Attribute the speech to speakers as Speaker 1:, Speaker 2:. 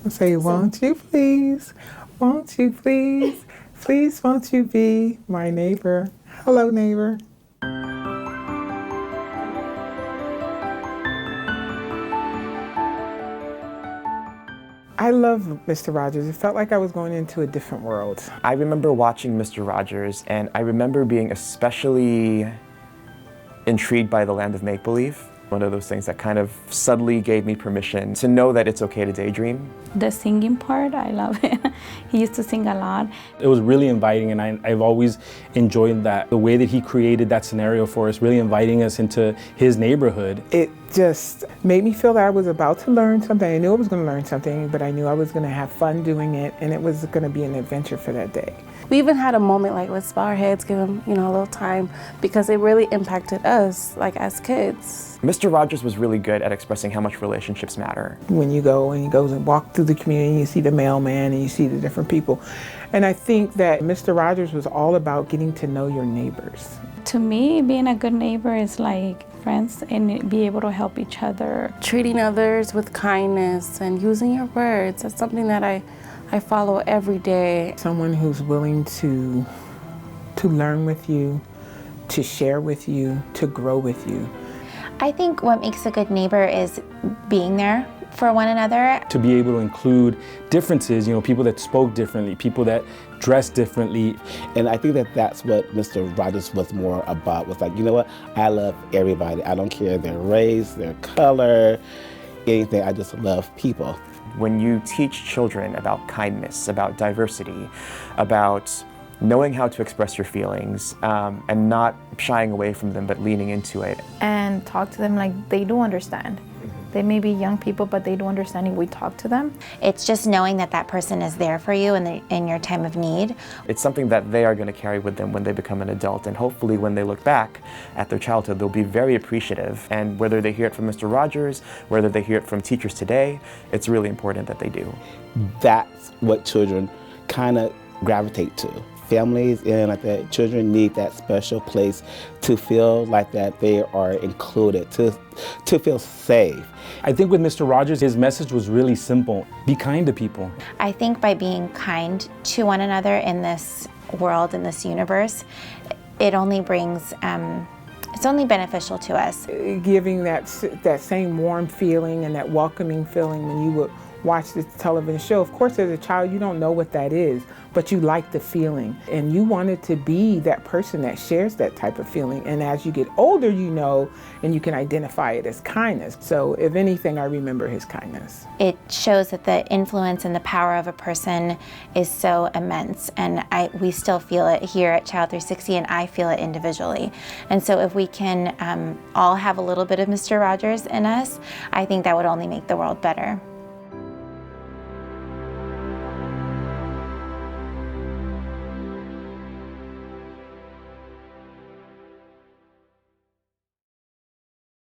Speaker 1: Say, won't you please, please won't you be my neighbor? Hello, neighbor. I love Mr. Rogers. It felt like I was going into a different world.
Speaker 2: I remember watching Mr. Rogers, and I remember being especially intrigued by the land of make-believe. One of those things that kind of subtly gave me permission to know that it's okay to daydream.
Speaker 3: The singing part, I love it. He used to sing a lot.
Speaker 4: It was really inviting, and I've always enjoyed that. The way that he created that scenario for us, really inviting us into his neighborhood.
Speaker 1: It just made me feel that I was about to learn something. I knew I was going to learn something, but I knew I was going to have fun doing it, and it was going to be an adventure for that day.
Speaker 5: We even had a moment like, let's bow our heads, give him, a little time, because it really impacted us, like as kids.
Speaker 2: Mr. Rogers was really good at expressing how much relationships matter.
Speaker 1: When you go and he goes and walk through the community, you see the mailman and you see the different people. And I think that Mr. Rogers was all about getting to know your neighbors.
Speaker 3: To me, being a good neighbor is like friends and be able to help each other.
Speaker 5: Treating others with kindness and using your words, that's something that I follow every day.
Speaker 1: Someone who's willing to learn with you, to share with you, to grow with you.
Speaker 6: I think what makes a good neighbor is being there for one another.
Speaker 4: To be able to include differences, people that spoke differently, people that dressed differently.
Speaker 7: And I think that that's what Mr. Rogers was more about, was like, you know what, I love everybody. I don't care their race, their color, anything, I just love people.
Speaker 2: When you teach children about kindness, about diversity, about knowing how to express your feelings and not shying away from them but leaning into it.
Speaker 8: And talk to them like they do understand. They may be young people, but they do understand if we talk to them.
Speaker 6: It's just knowing that that person is there for you in your time of need.
Speaker 2: It's something that they are going to carry with them when they become an adult, and hopefully when they look back at their childhood, they'll be very appreciative. And whether they hear it from Mr. Rogers, whether they hear it from teachers today, it's really important that they do.
Speaker 7: That's what children kind of gravitate to. Families and like that, children need that special place to feel like that they are included, to feel safe.
Speaker 4: I think with Mr. Rogers, his message was really simple. Be kind to people.
Speaker 6: I think by being kind to one another in this world, in this universe, it only brings, it's only beneficial to us.
Speaker 1: Giving that same warm feeling and that welcoming feeling when you would watch the television show. Of course, as a child, you don't know what that is, but you like the feeling. And you wanted to be that person that shares that type of feeling. And as you get older, you know, and you can identify it as kindness. So if anything, I remember his kindness.
Speaker 6: It shows that the influence and the power of a person is so immense. And we still feel it here at Child360, and I feel it individually. And so if we can all have a little bit of Mr. Rogers in us, I think that would only make the world better.